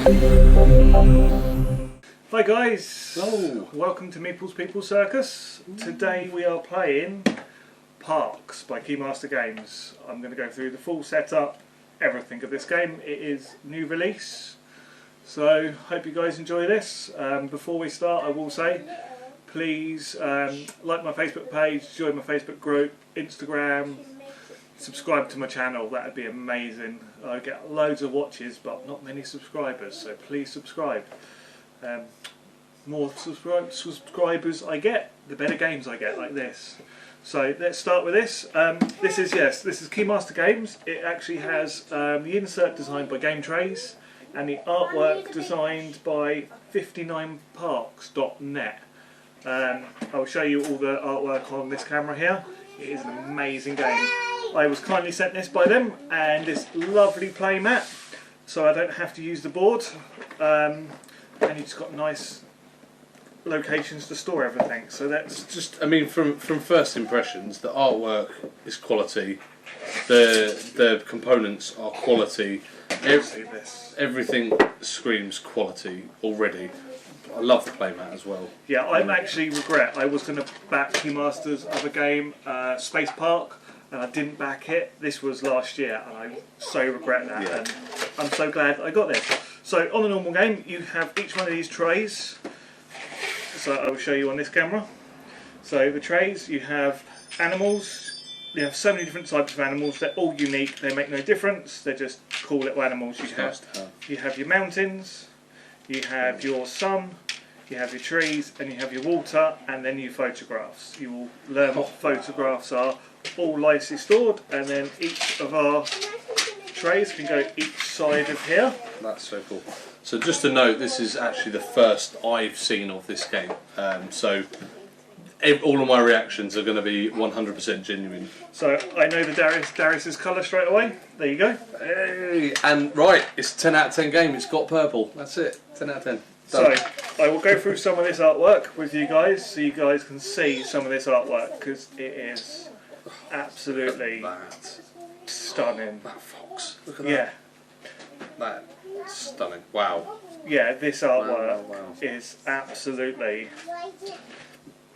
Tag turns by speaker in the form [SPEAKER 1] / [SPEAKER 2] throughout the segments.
[SPEAKER 1] Hi guys,
[SPEAKER 2] hello.
[SPEAKER 1] Welcome to Meeple's People Circus. Today we are playing Parks by Keymaster Games. I'm going to go through the full setup, everything of this game. It is new release, so hope you guys enjoy this. Before we start, I will say, please like my Facebook page, join my Facebook group, Instagram, subscribe to my channel. That would be amazing. I get loads of watches but not many subscribers, so please subscribe. More subscribers I get, the better games I get like this. So let's start with this. This is Keymaster Games. It actually has the insert designed by Game Trays and the artwork designed by 59parks.net. I'll show you all the artwork on this camera here. It is an amazing game. I was kindly sent this by them and this lovely play mat, so I don't have to use the board. And it's got nice locations to store everything. So that's
[SPEAKER 2] just, I mean, from first impressions, the artwork is quality. The components are quality. Everything screams quality already. I love the playmat as well.
[SPEAKER 1] Yeah, I actually regret. I was going to back Keymaster's other game, Space Park, and I didn't back it. This was last year, and I so regret that.
[SPEAKER 2] Yeah.
[SPEAKER 1] And I'm so glad I got this. So on the normal game, you have each one of these trays. So I will show you on this camera. So the trays, you have animals. You have so many different types of animals. They're all unique. They make no difference. They're just cool little animals. You have your mountains. You have your sun. You have your trees, and you have your water, and then your photographs. You will learn what photographs are, all nicely stored, and then each of our trays can go each side of here.
[SPEAKER 2] That's so cool. So just to note, this is actually the first I've seen of this game. So all of my reactions are going to be 100% genuine.
[SPEAKER 1] So I know the Darius's colour straight away. There you go.
[SPEAKER 2] Hey, and right, it's a 10 out of 10 game. It's got purple. That's it. 10 out of 10.
[SPEAKER 1] So
[SPEAKER 2] Done.
[SPEAKER 1] I will go through some of this artwork with you guys, so you guys can see some of this artwork, because it is absolutely stunning.
[SPEAKER 2] That fox. Look at that.
[SPEAKER 1] Yeah.
[SPEAKER 2] That's stunning. Wow.
[SPEAKER 1] Yeah, this artwork
[SPEAKER 2] Wow.
[SPEAKER 1] is absolutely.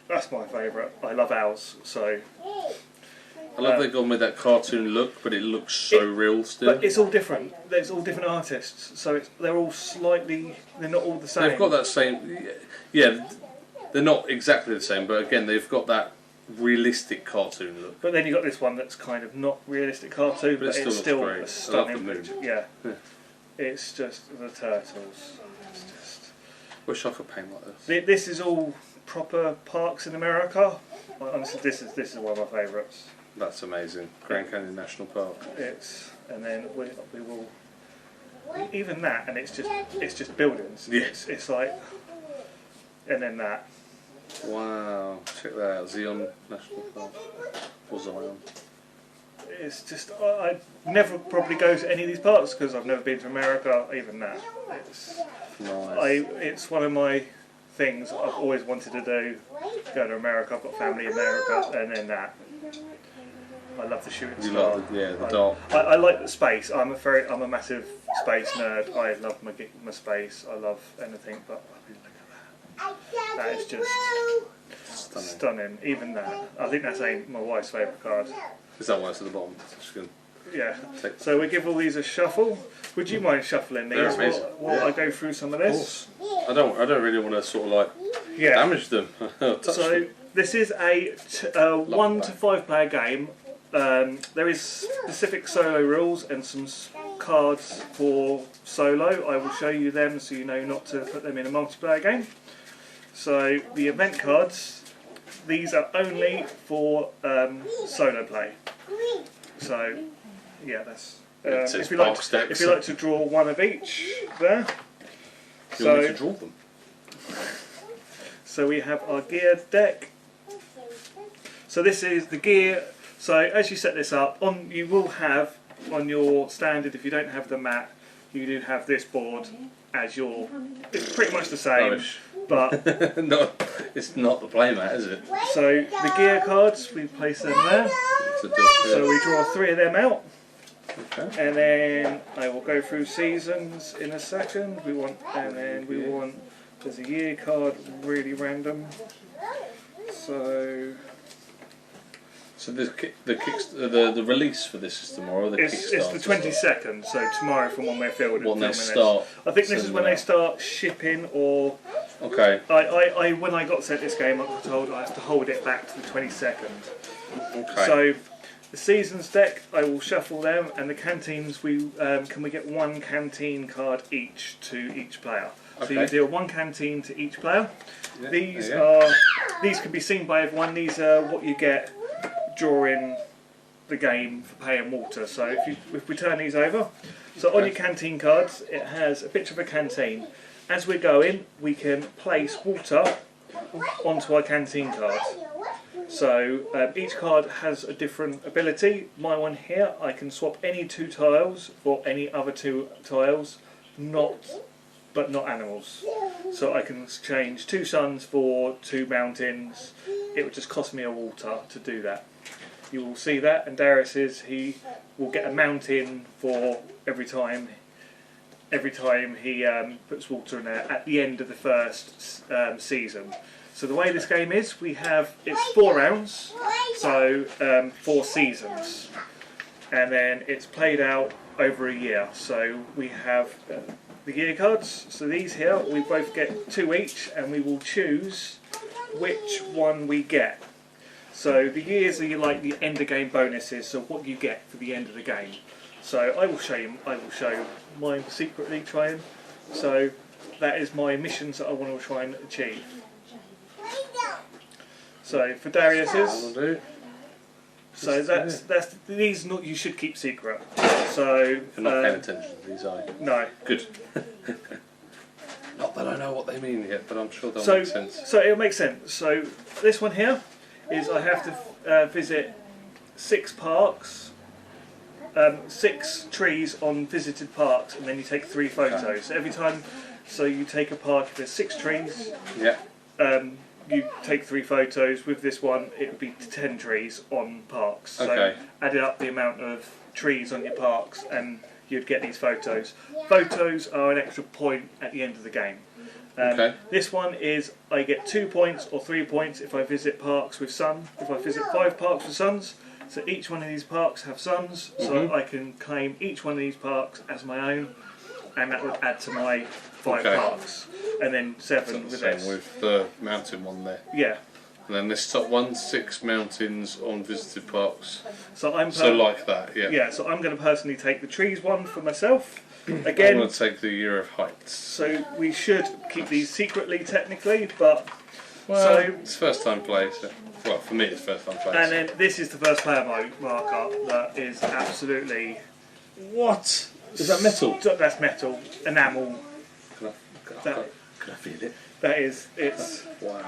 [SPEAKER 1] That's my favourite. I love owls, so.
[SPEAKER 2] I love they've gone with that cartoon look, but it looks so real still.
[SPEAKER 1] But it's all different. There's all different artists, so they're all slightly. They're not all the same.
[SPEAKER 2] They've got that same. Yeah, they're not exactly the same, but again, they've got that realistic cartoon look.
[SPEAKER 1] But then you got this one that's kind of not realistic cartoon, but it's still a stunning picture. Yeah. It's just the turtles. It's just.
[SPEAKER 2] Wish I could paint like this.
[SPEAKER 1] This is all proper parks in America. Honestly, this is one of my favourites.
[SPEAKER 2] That's amazing. Grand Canyon National Park.
[SPEAKER 1] And then we will even that, and it's just buildings.
[SPEAKER 2] Yeah.
[SPEAKER 1] It's like, and then that.
[SPEAKER 2] Wow, check that out, Zion National Park. Or Zion.
[SPEAKER 1] It's just, I never probably go to any of these parks because I've never been to America. Even that, it's
[SPEAKER 2] nice.
[SPEAKER 1] It's one of my things I've always wanted to do. Go to America. I've got family in America, and then that. I love the shooting star.
[SPEAKER 2] Love the dark.
[SPEAKER 1] I like the space. I'm a massive space nerd. I love my space. I love anything, but I mean, look at that. That is just stunning. Even that. I think that's my wife's favourite card.
[SPEAKER 2] Is that why it's at the bottom?
[SPEAKER 1] Yeah. So we give all these a shuffle. Would you mind shuffling these while I go through some of this?
[SPEAKER 2] I don't really want to sort of like damage them.
[SPEAKER 1] So this is a 1 to 5 player game. There is specific solo rules and some cards for solo. I will show you them so you know not to put them in a multiplayer game. So the event cards, these are only for solo play. So yeah, that's if you like to draw one of each there.
[SPEAKER 2] You want me to draw them?
[SPEAKER 1] So we have our gear deck. So this is the gear. So as you set this up, you will have on your standard, if you don't have the mat, you do have this board as your. It's pretty much the same,
[SPEAKER 2] rubbish.
[SPEAKER 1] But
[SPEAKER 2] no, it's not the playmat, is it?
[SPEAKER 1] So the gear cards, we place them there. So we draw 3 of them out.
[SPEAKER 2] Okay.
[SPEAKER 1] And then I will go through seasons in a second. There's a year card, really random. So
[SPEAKER 2] the release for this is tomorrow.
[SPEAKER 1] it's the 22nd, so tomorrow from when we're filming.
[SPEAKER 2] When they start.
[SPEAKER 1] I think this is when they start shipping, or
[SPEAKER 2] okay.
[SPEAKER 1] I when I got sent this game, I got told I have to hold it back to the 22nd.
[SPEAKER 2] Okay.
[SPEAKER 1] So the seasons deck, I will shuffle them, and the canteens we get one canteen card each to each player.
[SPEAKER 2] Okay.
[SPEAKER 1] So you deal one canteen to each player.
[SPEAKER 2] Yeah,
[SPEAKER 1] These can be seen by everyone. These are what you get during the game for paying water. So if we turn these over, so on your canteen cards, it has a picture of a canteen. As we're going, we can place water onto our canteen card. So each card has a different ability. My one here, I can swap any 2 tiles for any other 2 tiles, but not animals. So I can exchange 2 suns for 2 mountains. It would just cost me a water to do that. You will see that, and Darius he will get a mountain for every time he puts water in there at the end of the first season. So the way this game is, it's 4 rounds, so 4 seasons, and then it's played out over a year. So we have the year cards. So these here, we both get 2 each, and we will choose which one we get. So the years are like the end of game bonuses, so what you get for the end of the game. So I will show mine secretly trying. So that is my missions that I want to try and achieve. So for Darius's, so that's these you should keep secret. So
[SPEAKER 2] you're not paying attention to these, are you?
[SPEAKER 1] No.
[SPEAKER 2] Good. Not that I know what they mean yet, but I'm sure they'll make sense.
[SPEAKER 1] So it'll make sense. So this one here is I have to visit 6 parks, 6 trees on visited parks, and then you take 3 photos. Okay. So every time, you take a park, if there's 6 trees.
[SPEAKER 2] Yeah.
[SPEAKER 1] You take 3 photos. With this one, it would be 10 trees on parks. So
[SPEAKER 2] okay.
[SPEAKER 1] Added up the amount of trees on your parks, and you'd get these photos. Photos are an extra point at the end of the game.
[SPEAKER 2] Okay.
[SPEAKER 1] This one is I get 2 points or 3 points if I visit parks with sun. If I visit 5 parks with suns, so each one of these parks have suns, so I can claim each one of these parks as my own, and that would add to my 5 parks, and then 7 with this.
[SPEAKER 2] With the mountain one there.
[SPEAKER 1] Yeah.
[SPEAKER 2] And then this top one, 6 mountains on visited parks.
[SPEAKER 1] So
[SPEAKER 2] like that, yeah.
[SPEAKER 1] Yeah. So I'm going to personally take the trees one for myself.
[SPEAKER 2] Again, I'm going to take the Year of Heights.
[SPEAKER 1] So we should keep these secretly, technically, but
[SPEAKER 2] it's first time play. So, well, for me, it's first time play.
[SPEAKER 1] And then this is the first player marker that is absolutely.
[SPEAKER 2] What? Is that metal?
[SPEAKER 1] That's metal, enamel.
[SPEAKER 2] Can I feel it?
[SPEAKER 1] That is, it's.
[SPEAKER 2] Wow.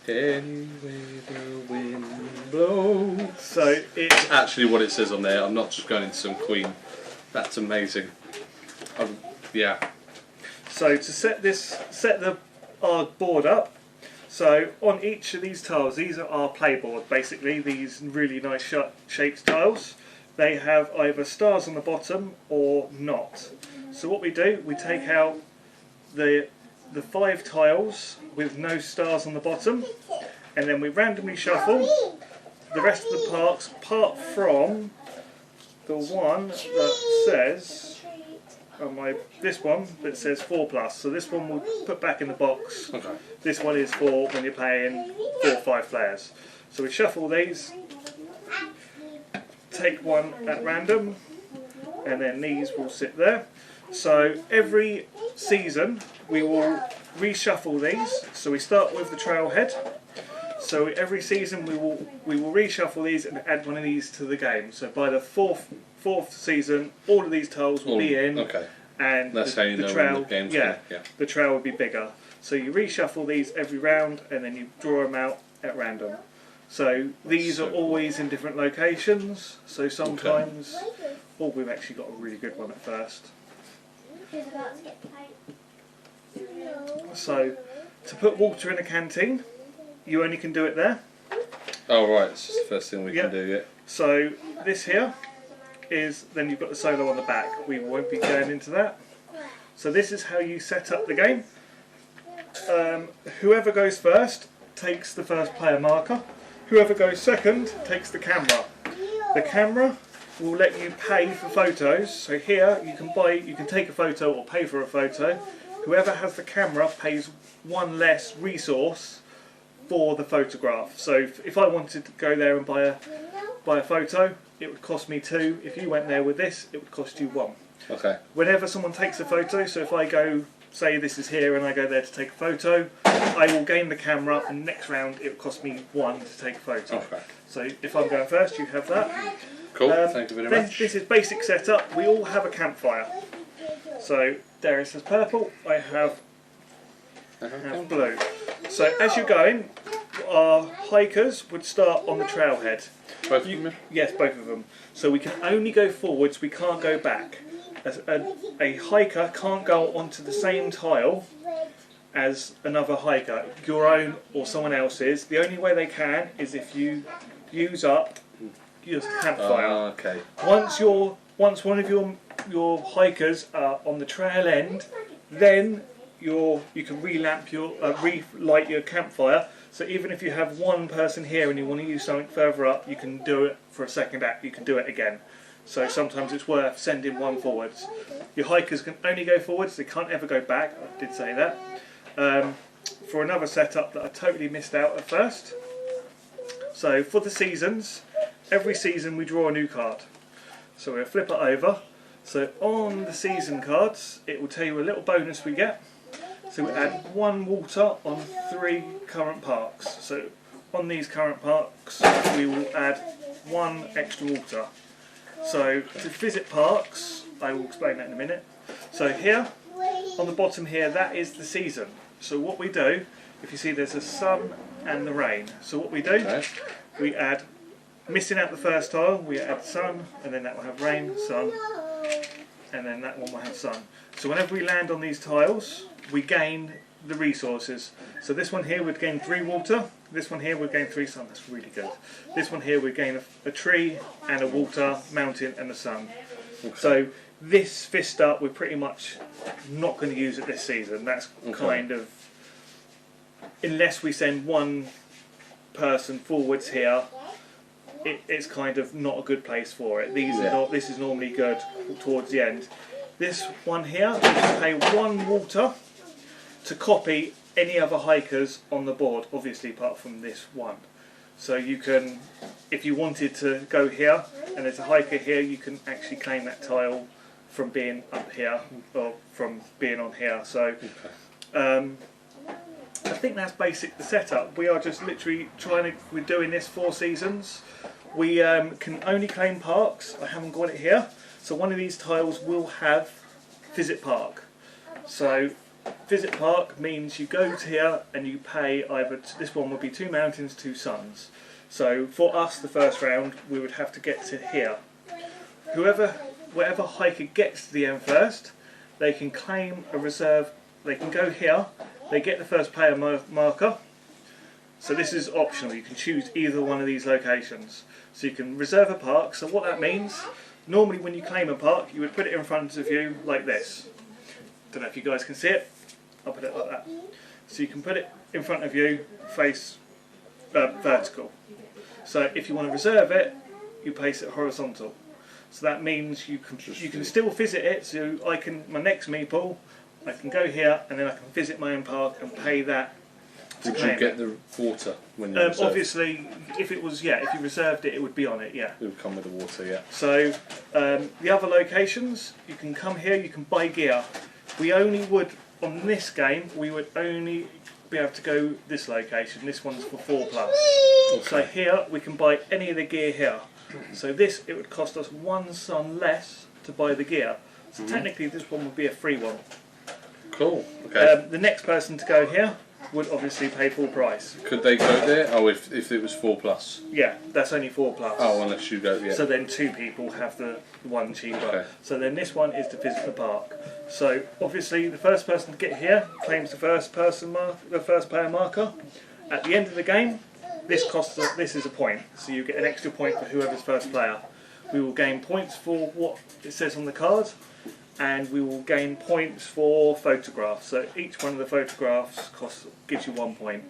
[SPEAKER 2] Any way the wind blows.
[SPEAKER 1] So it's
[SPEAKER 2] actually what it says on there. I'm not just going into some Queen. That's amazing. Yeah. So
[SPEAKER 1] to set our board up. So on each of these tiles, these are our playboard. Basically, these really nice shaped tiles. They have either stars on the bottom or not. So what we do, we take out the 5 tiles with no stars on the bottom, and then we randomly shuffle the rest of the parks apart from the one that says this one that says 4+. So this one we'll put back in the box.
[SPEAKER 2] Okay.
[SPEAKER 1] This one is for when you're playing 4 or 5 players. So we shuffle these, take one at random, and then these will sit there. So every season we will reshuffle these. So we start with the trailhead. So every season we will reshuffle these and add one of these to the game. So by the fourth season, all of these tiles will be in.
[SPEAKER 2] Okay.
[SPEAKER 1] And
[SPEAKER 2] that's how you know
[SPEAKER 1] trail,
[SPEAKER 2] when the game's
[SPEAKER 1] the trail will be bigger. So you reshuffle these every round, and then you draw them out at random. So these are always in different locations. So sometimes, we've actually got a really good one at first. So to put water in a canteen, you only can do it there.
[SPEAKER 2] Oh right, it's just the first thing we can do, yeah.
[SPEAKER 1] So this here is then you've got the solo on the back. We won't be going into that. So this is how you set up the game. Whoever goes first takes the first player marker. Whoever goes second takes the camera. The camera will let you pay for photos. So here you can take a photo or pay for a photo. Whoever has the camera pays one less resource for the photograph. So if I wanted to go there and buy a photo, it would cost me 2. If you went there with this, it would cost you 1.
[SPEAKER 2] Okay.
[SPEAKER 1] Whenever someone takes a photo, so if I go, say this is here and I go there to take a photo, I will gain the camera, and next round it will cost me 1 to take a photo.
[SPEAKER 2] Okay.
[SPEAKER 1] So if I'm going first, you have that.
[SPEAKER 2] Cool, thank you very much.
[SPEAKER 1] This is basic setup. We all have a campfire. So Darius has purple, I have blue. So as you're going, our hikers would start on the trailhead.
[SPEAKER 2] Both of them?
[SPEAKER 1] Yes, both of them. So we can only go forwards, we can't go back. A hiker can't go onto the same tile as another hiker, your own or someone else's. The only way they can is if you use up your campfire.
[SPEAKER 2] Okay.
[SPEAKER 1] Once one of your hikers are on the trail end, then you can relight your campfire. So even if you have one person here and you want to use something further up, you can do it for a second act. You can do it again. So sometimes it's worth sending one forwards. Your hikers can only go forwards, they can't ever go back, I did say that. For another setup that I totally missed out at first. So for the seasons, every season we draw a new card. So we'll flip it over. So on the season cards, it will tell you a little bonus we get. So we add 1 water on 3 current parks. So on these current parks, we will add 1 extra water. So to visit parks, I will explain that in a minute. So here, on the bottom here, that is the season. So what we do, if you see there's the sun and the rain. So what we do, we add, missing out the first tile, we add sun, and then that will have rain, sun, and then that one will have sun. So whenever we land on these tiles, we gain the resources. So this one here would gain 3 water, this one here would gain 3 sun, that's really good. This one here would gain a tree and a water, mountain and a sun. Okay. So this Vista we're pretty much not going to use it this season. That's kind of, unless we send one person forwards here, it's kind of not a good place for it. This is normally good towards the end. This one here, we can pay 1 water to copy any other hikers on the board, obviously apart from this one. So you can, if you wanted to go here and there's a hiker here, you can actually claim that tile from being up here or from being on here. So I think that's basic the setup. We are just literally we're doing this 4 seasons. We can only claim parks. I haven't got it here. So one of these tiles will have Visit Park. So Visit Park means you go to here and you pay either, this one would be 2 mountains, 2 suns. So for us, the first round, we would have to get to here. Whatever hiker gets to the end first, they can claim a reserve, they can go here, they get the first player marker. So this is optional, you can choose either one of these locations. So you can reserve a park, so what that means, normally when you claim a park, you would put it in front of you like this. Don't know if you guys can see it, I'll put it like that. So you can put it in front of you, face vertical. So if you want to reserve it, you place it horizontal. So that means you can still visit it, so my next meeple, I can go here and then I can visit my own park and pay that.
[SPEAKER 2] Would you get the water when you reserved?
[SPEAKER 1] Obviously, if you reserved it, it would be on it, yeah.
[SPEAKER 2] It would come with the water, yeah.
[SPEAKER 1] So the other locations, you can come here, you can buy gear. We only would, on this game, we would only be able to go this location. This one's for 4+. Okay. So here, we can buy any of the gear here. So this, it would cost us 1 sun less to buy the gear. So technically, this one would be a free one.
[SPEAKER 2] Cool, okay.
[SPEAKER 1] The next person to go here would obviously pay full price.
[SPEAKER 2] Could they go there? Oh, if it was 4+?
[SPEAKER 1] Yeah, that's only 4+.
[SPEAKER 2] Oh, unless you go, yeah.
[SPEAKER 1] So then 2 people have the one cheaper.
[SPEAKER 2] Okay.
[SPEAKER 1] So then this one is to visit the park. So obviously the first person to get here claims the first player marker. At the end of the game, this is a point. So you get an extra point for whoever's first player. We will gain points for what it says on the card, and we will gain points for photographs. So each one of the photographs gives you 1 point.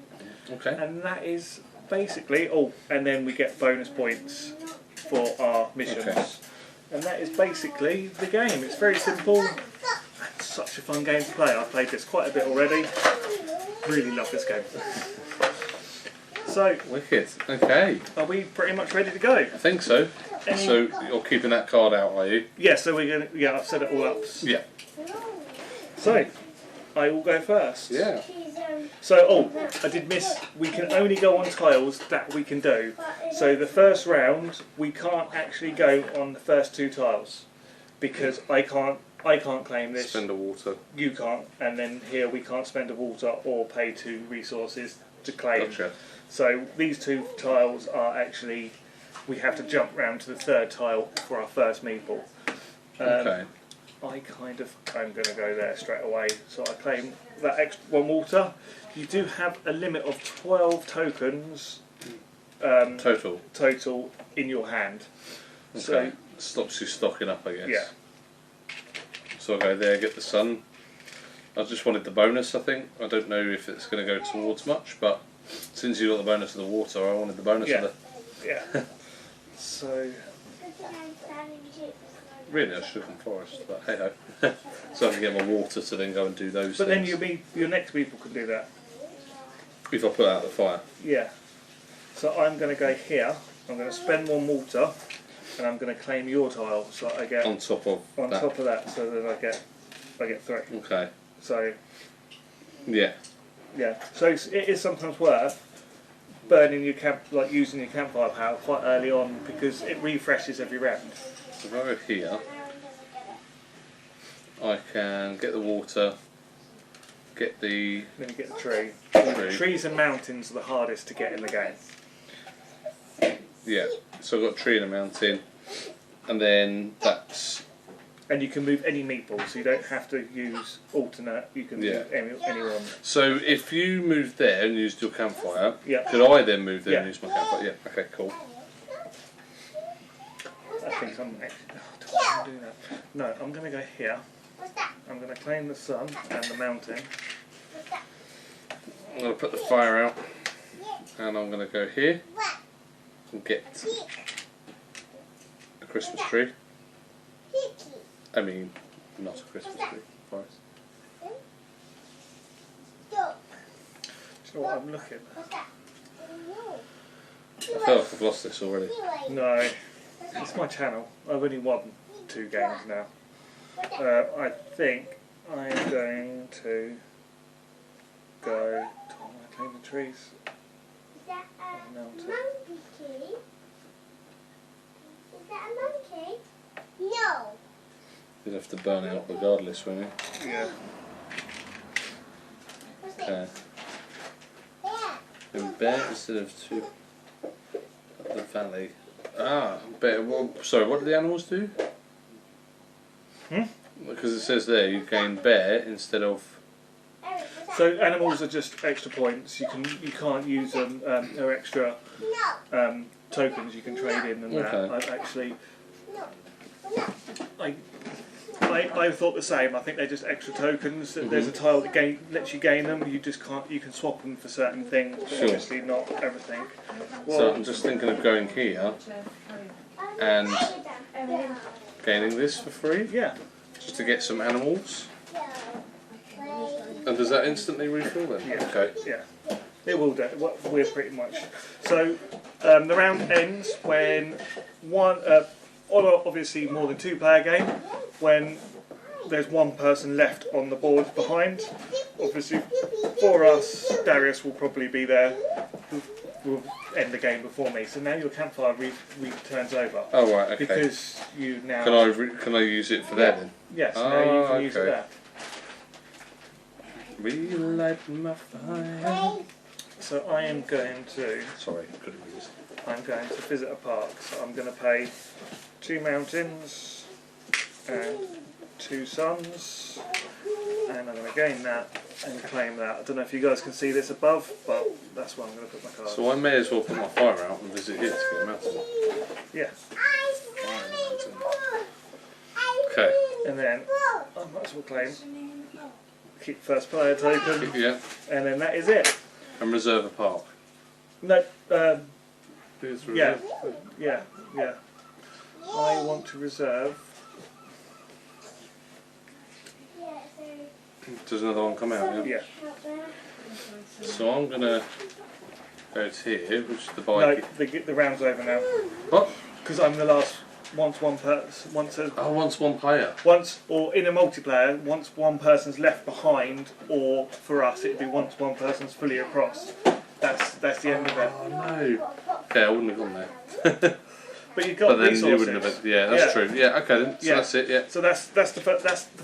[SPEAKER 2] Okay.
[SPEAKER 1] And that is basically and then we get bonus points for our missions.
[SPEAKER 2] Okay.
[SPEAKER 1] And that is basically the game. It's very simple. It's such a fun game to play. I've played this quite a bit already. Really love this game. So,
[SPEAKER 2] Wicked. Okay.
[SPEAKER 1] are we pretty much ready to go?
[SPEAKER 2] I think so. So you're keeping that card out, are you?
[SPEAKER 1] Yeah, so we're gonna. Yeah, I've set it all up.
[SPEAKER 2] Yeah.
[SPEAKER 1] So, I will go first.
[SPEAKER 2] Yeah.
[SPEAKER 1] So, I did miss. We can only go on tiles that we can do. So the first round, we can't actually go on the first 2 tiles because I can't claim this.
[SPEAKER 2] Spend a water.
[SPEAKER 1] You can't, and then here we can't spend a water or pay 2 resources to claim.
[SPEAKER 2] Gotcha.
[SPEAKER 1] So these 2 tiles are actually, we have to jump round to the 3rd tile for our first meeple.
[SPEAKER 2] Okay.
[SPEAKER 1] I'm going to go there straight away. So I claim that extra 1 water. You do have a limit of 12 tokens total in your hand.
[SPEAKER 2] Okay.
[SPEAKER 1] So
[SPEAKER 2] stops you stocking up, I guess.
[SPEAKER 1] yeah.
[SPEAKER 2] So I'll go there, get the sun. I just wanted the bonus, I think. I don't know if it's going to go towards much, but since you got the bonus of the water, I wanted the bonus of the...
[SPEAKER 1] Yeah. So...
[SPEAKER 2] Really, I should have gone forest, but hey ho. So I can get my water to then go and do those
[SPEAKER 1] But
[SPEAKER 2] things.
[SPEAKER 1] then your next people can do that.
[SPEAKER 2] If I put out the fire.
[SPEAKER 1] Yeah. So I'm going to go here. I'm going to spend 1 water, and I'm going to claim your tile. So I get
[SPEAKER 2] On top of that.
[SPEAKER 1] So then I get 3.
[SPEAKER 2] Okay.
[SPEAKER 1] So
[SPEAKER 2] Yeah.
[SPEAKER 1] yeah. So it is sometimes worth burning your using your campfire power quite early on because it refreshes every round.
[SPEAKER 2] So if I go here, I can get the water, get the...
[SPEAKER 1] Then you get the tree. Trees and mountains are the hardest to get in the game.
[SPEAKER 2] Yeah, so I've got a tree and a mountain, and then that's...
[SPEAKER 1] And you can move any meeple, so you don't have to use alternate, you can do anyone.
[SPEAKER 2] So if you moved there and used your campfire,
[SPEAKER 1] Yeah.
[SPEAKER 2] could I then move there and use my campfire? Yeah, okay, cool.
[SPEAKER 1] I think I'm actually... do I want to do that? No, I'm going to go here. I'm going to claim the sun and the mountain.
[SPEAKER 2] I'm going to put the fire out, and I'm going to go here and get a Christmas tree. I mean, not a Christmas tree, forest.
[SPEAKER 1] Do you know what I'm looking?
[SPEAKER 2] I feel like I've lost this already.
[SPEAKER 1] No, it's my channel. I've only won 2 games now. I think I'm going to go... Do I want to claim the trees?
[SPEAKER 3] Is that a
[SPEAKER 1] Mountain.
[SPEAKER 3] monkey key? Is that a monkey? No.
[SPEAKER 2] You'd have to burn out regardless, wouldn't you?
[SPEAKER 1] Yeah.
[SPEAKER 3] What's
[SPEAKER 2] Okay.
[SPEAKER 3] There.
[SPEAKER 2] And bear instead of 2 up the valley. Ah, bear. Well, sorry, what do the animals do? Because it says there you gain bear instead of...
[SPEAKER 1] So animals are just extra points. You can't use them. They're extra tokens you can trade in and that.
[SPEAKER 2] Okay.
[SPEAKER 1] I actually, I thought the same. I think they're just extra tokens. There's a tile that lets you gain them. You just can't. You can swap them for certain things, but
[SPEAKER 2] Sure.
[SPEAKER 1] obviously not everything. Well,
[SPEAKER 2] So I'm just thinking of going here and gaining this for free,
[SPEAKER 1] yeah.
[SPEAKER 2] just to get some animals. And does that instantly refill then?
[SPEAKER 1] Yeah.
[SPEAKER 2] Okay.
[SPEAKER 1] Yeah, it will do. We're pretty much. So the round ends when one, on a obviously more than 2 player game, when there's 1 person left on the board behind. Obviously, for us, Darius will probably be there. Will end the game before me. So now your campfire turns over.
[SPEAKER 2] Oh right, okay.
[SPEAKER 1] Because you now.
[SPEAKER 2] Can I use it for that then?
[SPEAKER 1] Yes, now you can use it
[SPEAKER 2] okay.
[SPEAKER 1] there.
[SPEAKER 2] Relight my fire.
[SPEAKER 1] So I am going to.
[SPEAKER 2] Sorry, couldn't resist.
[SPEAKER 1] I'm going to visit a park. So I'm going to pay 2 mountains and 2 suns, and I'm going to gain that and claim that. I don't know if you guys can see this above, but that's where I'm going to put my card.
[SPEAKER 2] So I may as well put my fire out and visit here to get a mountain.
[SPEAKER 1] Yeah.
[SPEAKER 3] Ice cream.
[SPEAKER 2] Okay.
[SPEAKER 1] And then I might as well claim keep first player token.
[SPEAKER 2] Yeah.
[SPEAKER 1] And then that is it.
[SPEAKER 2] And reserve a park.
[SPEAKER 1] No.
[SPEAKER 2] Here's
[SPEAKER 1] Yeah.
[SPEAKER 2] reserve.
[SPEAKER 1] Yeah. Yeah. I want to reserve.
[SPEAKER 2] Does another one come out? Yeah.
[SPEAKER 1] Yeah.
[SPEAKER 2] So I'm gonna go to here, which is the
[SPEAKER 1] No,
[SPEAKER 2] bike.
[SPEAKER 1] the round's over now.
[SPEAKER 2] What?
[SPEAKER 1] Because I'm the last. Once one person,
[SPEAKER 2] Oh, once one player.
[SPEAKER 1] once or in a multiplayer, once one person's left behind, or for us it'd be once one person's fully across. That's the end of it.
[SPEAKER 2] Oh no. Okay, I wouldn't have gone there.
[SPEAKER 1] But you've got
[SPEAKER 2] But then
[SPEAKER 1] resources.
[SPEAKER 2] you wouldn't have. Yeah, that's true. Yeah. Okay then. So
[SPEAKER 1] Yeah.
[SPEAKER 2] that's it. Yeah.
[SPEAKER 1] So that's the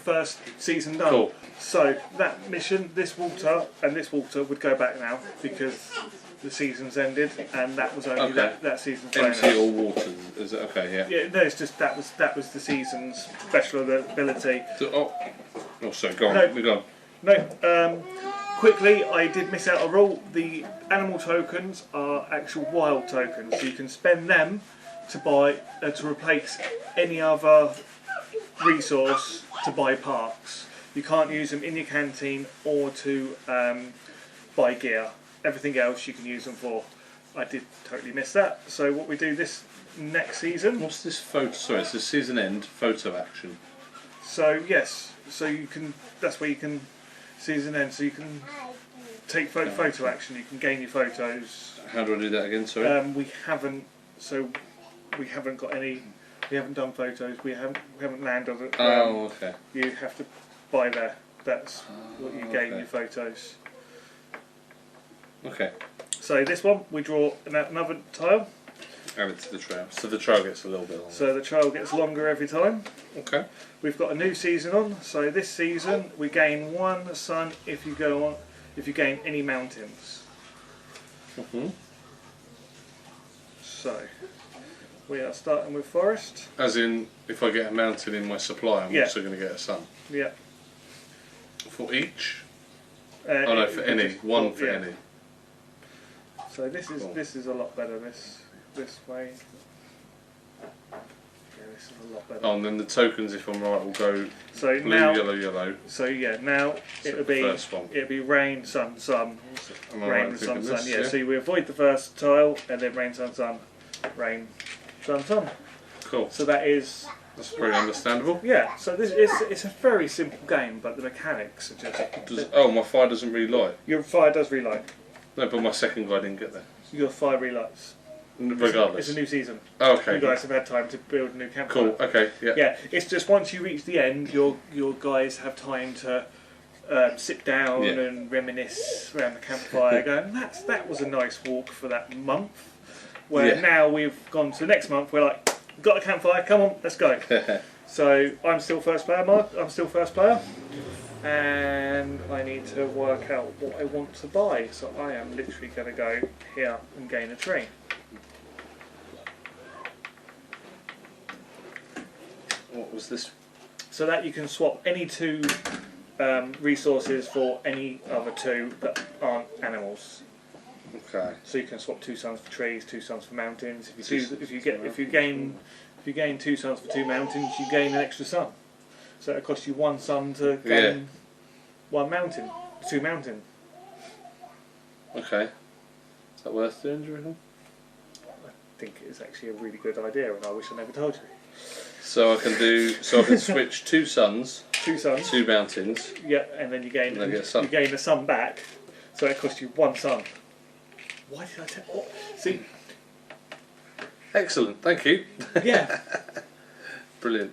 [SPEAKER 1] first season done.
[SPEAKER 2] Cool.
[SPEAKER 1] So that mission, this water and this water would go back now because the season's ended and that was only
[SPEAKER 2] Okay.
[SPEAKER 1] that season's bonus.
[SPEAKER 2] Empty all water. Is it okay? Yeah.
[SPEAKER 1] Yeah, no, it's just that was the season's special ability.
[SPEAKER 2] So, oh, sorry. Go on.
[SPEAKER 1] No.
[SPEAKER 2] We're gone.
[SPEAKER 1] No, quickly, I did miss out a rule. The animal tokens are actual wild tokens, so you can spend them to buy to replace any other resource to buy parks. You can't use them in your canteen or to buy gear. Everything else you can use them for. I did totally miss that. So what we do this next season.
[SPEAKER 2] What's this photo? Sorry, it's the season end photo action.
[SPEAKER 1] So yes, so you can. That's where you can season end. So you can take photo action. You can gain your photos.
[SPEAKER 2] How do I do that again? Sorry.
[SPEAKER 1] We haven't. So we haven't got any. We haven't done photos. We haven't landed on it.
[SPEAKER 2] Oh, okay.
[SPEAKER 1] You have to buy there. That's what you gain
[SPEAKER 2] okay.
[SPEAKER 1] your photos.
[SPEAKER 2] Okay.
[SPEAKER 1] So this one we draw another tile.
[SPEAKER 2] Add it to the trail. So the trail gets a little bit longer.
[SPEAKER 1] So the trail gets longer every time.
[SPEAKER 2] Okay.
[SPEAKER 1] We've got a new season on. So this season we gain 1 sun if you go on. If you gain any mountains. So we are starting with forest.
[SPEAKER 2] As in, if I get a mountain in my supply, I'm
[SPEAKER 1] Yeah.
[SPEAKER 2] also going to get a sun.
[SPEAKER 1] Yeah.
[SPEAKER 2] For each? Oh no, for any. One for any.
[SPEAKER 1] So this is
[SPEAKER 2] Cool.
[SPEAKER 1] this is a lot better. This way. Yeah, this is a lot better.
[SPEAKER 2] Oh, and then the tokens, if I'm right, will go
[SPEAKER 1] So
[SPEAKER 2] blue,
[SPEAKER 1] now,
[SPEAKER 2] yellow, yellow.
[SPEAKER 1] so yeah, now
[SPEAKER 2] So
[SPEAKER 1] it'll
[SPEAKER 2] the
[SPEAKER 1] be
[SPEAKER 2] first one.
[SPEAKER 1] rain, sun, sun,
[SPEAKER 2] Am I
[SPEAKER 1] rain,
[SPEAKER 2] right in
[SPEAKER 1] sun,
[SPEAKER 2] thinking
[SPEAKER 1] sun.
[SPEAKER 2] this?
[SPEAKER 1] Yeah. So we avoid the first tile and then rain, sun, sun, rain, sun, sun.
[SPEAKER 2] Cool.
[SPEAKER 1] So that is
[SPEAKER 2] That's pretty understandable.
[SPEAKER 1] yeah. So this is it's a very simple game, but the mechanics are just.
[SPEAKER 2] Oh, my fire doesn't really light.
[SPEAKER 1] Your fire does relight.
[SPEAKER 2] No, but my second guy didn't get there.
[SPEAKER 1] Your fire relights.
[SPEAKER 2] Regardless.
[SPEAKER 1] It's a new season.
[SPEAKER 2] Oh, okay.
[SPEAKER 1] You guys have had time to build a new campfire.
[SPEAKER 2] Cool. Okay. Yeah.
[SPEAKER 1] Yeah, it's just once you reach the end, your guys have time to sit down
[SPEAKER 2] Yeah.
[SPEAKER 1] and reminisce around the campfire, going, that was a nice walk for that month. Where
[SPEAKER 2] Yeah.
[SPEAKER 1] now we've gone to the next month, we're like, got a campfire, come on, let's go. So I'm still first player, Mark. I'm still first player, and I need to work out what I want to buy. So I am literally going to go here and gain a tree.
[SPEAKER 2] What was this?
[SPEAKER 1] So that you can swap any 2 resources for any other 2 that aren't animals.
[SPEAKER 2] Okay.
[SPEAKER 1] So you can swap 2 suns for trees, 2 suns for mountains. If you gain 2 suns for 2 mountains, you gain an extra sun. So it costs you 1 sun to gain 1 mountain, 2 mountain.
[SPEAKER 2] Okay. Is that worth doing, do you reckon?
[SPEAKER 1] I think it's actually a really good idea, and I wish I never told you.
[SPEAKER 2] So I can switch 2 suns,
[SPEAKER 1] 2 suns.
[SPEAKER 2] 2 mountains.
[SPEAKER 1] Yeah, and then you gain
[SPEAKER 2] And I get a sun.
[SPEAKER 1] you gain a sun back. So it costs you 1 sun. Why did I tell? Oh, see,
[SPEAKER 2] Excellent. Thank you.
[SPEAKER 1] yeah.
[SPEAKER 2] Brilliant.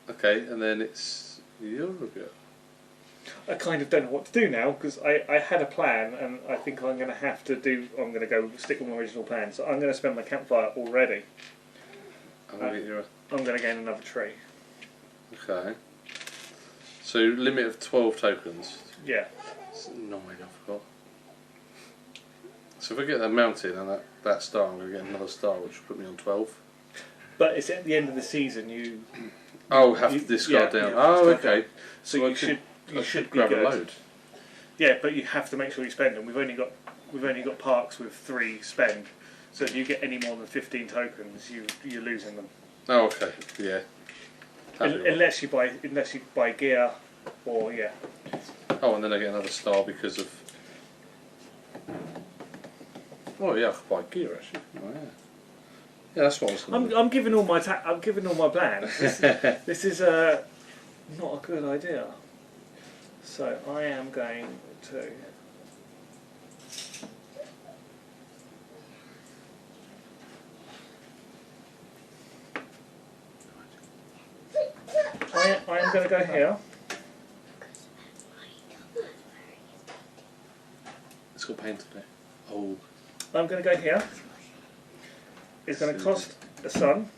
[SPEAKER 2] Okay, and then it's your go.
[SPEAKER 1] I kind of don't know what to do now because I had a plan and I think I'm going to have to do. I'm going to go stick with my original plan. So I'm going to spend my campfire already.
[SPEAKER 2] I'm gonna get you
[SPEAKER 1] I'm going to gain another tree.
[SPEAKER 2] okay. So limit of 12 tokens.
[SPEAKER 1] Yeah.
[SPEAKER 2] It's 9, I forgot. So if I get that mountain and that star, I'm going to get another star, which will put me on 12.
[SPEAKER 1] But it's at the end of the season. You.
[SPEAKER 2] Oh, have to discard down.
[SPEAKER 1] Yeah,
[SPEAKER 2] Oh,
[SPEAKER 1] discard
[SPEAKER 2] okay.
[SPEAKER 1] down. So
[SPEAKER 2] I
[SPEAKER 1] you should. You
[SPEAKER 2] I
[SPEAKER 1] should be
[SPEAKER 2] grab
[SPEAKER 1] good.
[SPEAKER 2] a load.
[SPEAKER 1] Yeah, but you have to make sure you spend them. We've only got parks with 3 spend. So if you get any more than 15 tokens, you're losing them.
[SPEAKER 2] Oh, okay. Yeah.
[SPEAKER 1] unless you buy gear, or yeah.
[SPEAKER 2] Oh, and then I get another star because of. Oh yeah, I could buy gear actually. Oh, yeah. Yeah, that's what I was going to do.
[SPEAKER 1] I'm giving all my plans. This is not a good idea. So I am going to. I am going to go here.
[SPEAKER 2] It's got paint today. Oh.
[SPEAKER 1] I'm going to go here. It's going to cost a sun.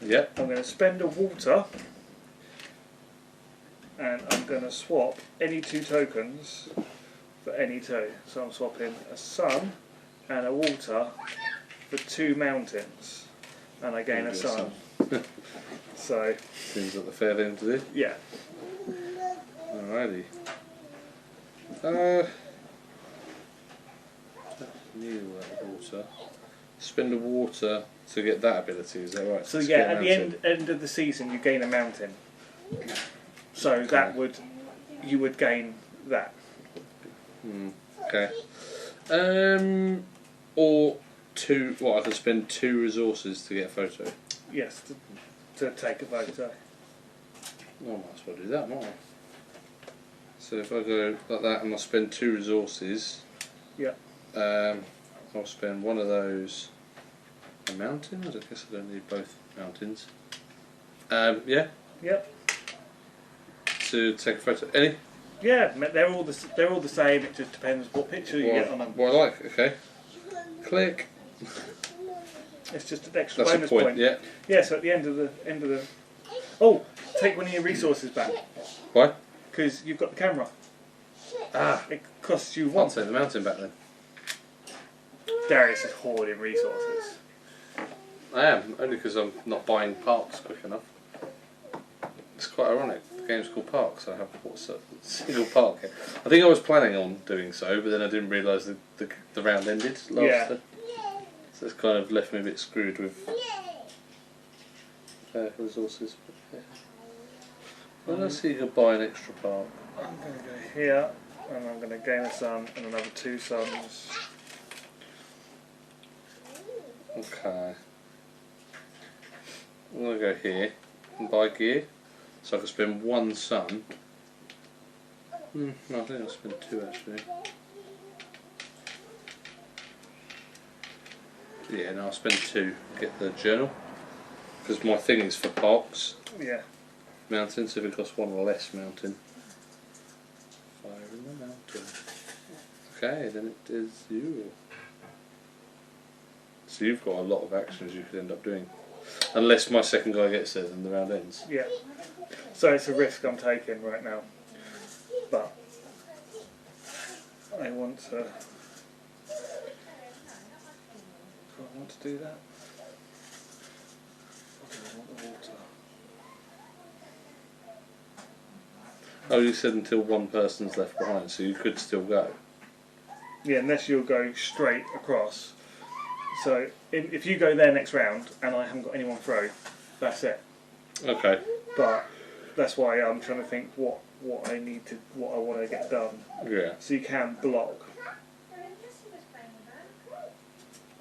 [SPEAKER 2] Yep.
[SPEAKER 1] I'm going to spend a water. And I'm going to swap any 2 tokens for any 2. So I'm swapping a sun and a water for 2 mountains. And I gain a sun. So.
[SPEAKER 2] Seems like the fair thing to do.
[SPEAKER 1] Yeah.
[SPEAKER 2] Alrighty. New water. Spend a water to get that ability, is that right?
[SPEAKER 1] So yeah, at the end of the season you gain a mountain. So
[SPEAKER 2] okay.
[SPEAKER 1] that you would gain that.
[SPEAKER 2] Okay. Or 2. What, I can spend 2 resources to get a photo.
[SPEAKER 1] Yes, to take a photo.
[SPEAKER 2] Well, I might as well do that, mightn't I? So if I go like that and I spend 2 resources.
[SPEAKER 1] Yeah.
[SPEAKER 2] I'll spend one of those a mountain. I guess I don't need both mountains. Yeah.
[SPEAKER 1] Yep.
[SPEAKER 2] To take a photo. Any?
[SPEAKER 1] Yeah, they're all the same. It just depends what picture you get on them.
[SPEAKER 2] What I like. Okay. Click.
[SPEAKER 1] It's just an extra
[SPEAKER 2] That's
[SPEAKER 1] bonus
[SPEAKER 2] a point. Yeah.
[SPEAKER 1] Yeah. So at the end of the. Oh, take one of your resources back.
[SPEAKER 2] Why?
[SPEAKER 1] Because you've got the camera.
[SPEAKER 2] Ah.
[SPEAKER 1] It costs you
[SPEAKER 2] I'll
[SPEAKER 1] 1.
[SPEAKER 2] take the mountain back then.
[SPEAKER 1] Darius is hoarding resources.
[SPEAKER 2] I am, only because I'm not buying parks quick enough. It's quite ironic. The game's called Parks. I have a single park here. I think I was planning on doing so, but then I didn't realise the round ended last.
[SPEAKER 1] Yeah.
[SPEAKER 2] So it's kind of left me a bit screwed with resources. But, yeah. Well, let's see you can buy an extra park.
[SPEAKER 1] I'm going to go here, and I'm going to gain a sun and another 2 suns.
[SPEAKER 2] Okay. I'm going to go here and buy gear, so I can spend 1 sun. No, I think I'll spend 2 actually. Yeah, no, I'll spend 2, get the journal, because my thing is for parks.
[SPEAKER 1] Yeah.
[SPEAKER 2] Mountains, if it costs 1 less mountain. Fire in the mountain. Okay, then it is you. So you've got a lot of actions you could end up doing. Unless my second guy gets there and the round ends.
[SPEAKER 1] Yeah. So it's a risk I'm taking right now. But I want to do that. Or do I want the water?
[SPEAKER 2] Oh, you said until 1 person's left behind, so you could still go.
[SPEAKER 1] Yeah, unless you'll go straight across. So if you go there next round and I haven't got anyone through, that's it.
[SPEAKER 2] Okay.
[SPEAKER 1] But that's why I'm trying to think what I want to get done.
[SPEAKER 2] Yeah.
[SPEAKER 1] So you can block.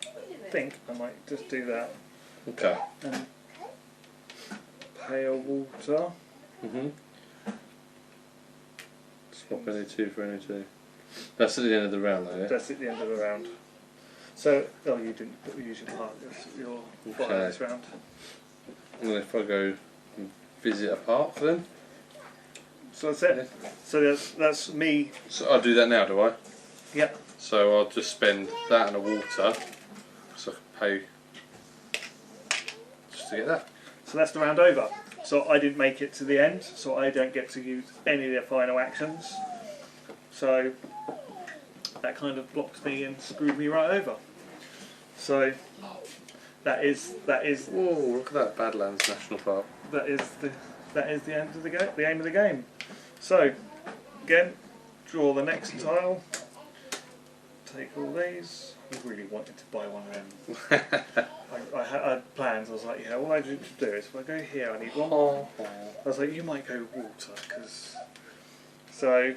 [SPEAKER 1] I think I might just do that.
[SPEAKER 2] Okay.
[SPEAKER 1] And pale water.
[SPEAKER 2] Swap any 2 for any 2. That's at the end of the round though, yeah?
[SPEAKER 1] That's at the end of the round. So, oh, you didn't use your part. It's your bottom of this round.
[SPEAKER 2] And if I go and visit a park then?
[SPEAKER 1] So that's it. Yeah. So that's me.
[SPEAKER 2] So I'll do that now, do I?
[SPEAKER 1] Yep.
[SPEAKER 2] So I'll just spend that and a water, so I can pay just to get that.
[SPEAKER 1] So that's the round over. So I didn't make it to the end, so I don't get to use any of their final actions. So that kind of blocked me and screwed me right over. So that is.
[SPEAKER 2] Whoa! Look at that, Badlands National Park.
[SPEAKER 1] That is the end of the aim of the game. So again, draw the next tile. take all these. I really wanted to buy one of them. I had plans. I was like, yeah, all I need to do is if I go here, I need one more. I was like, you might go water, because so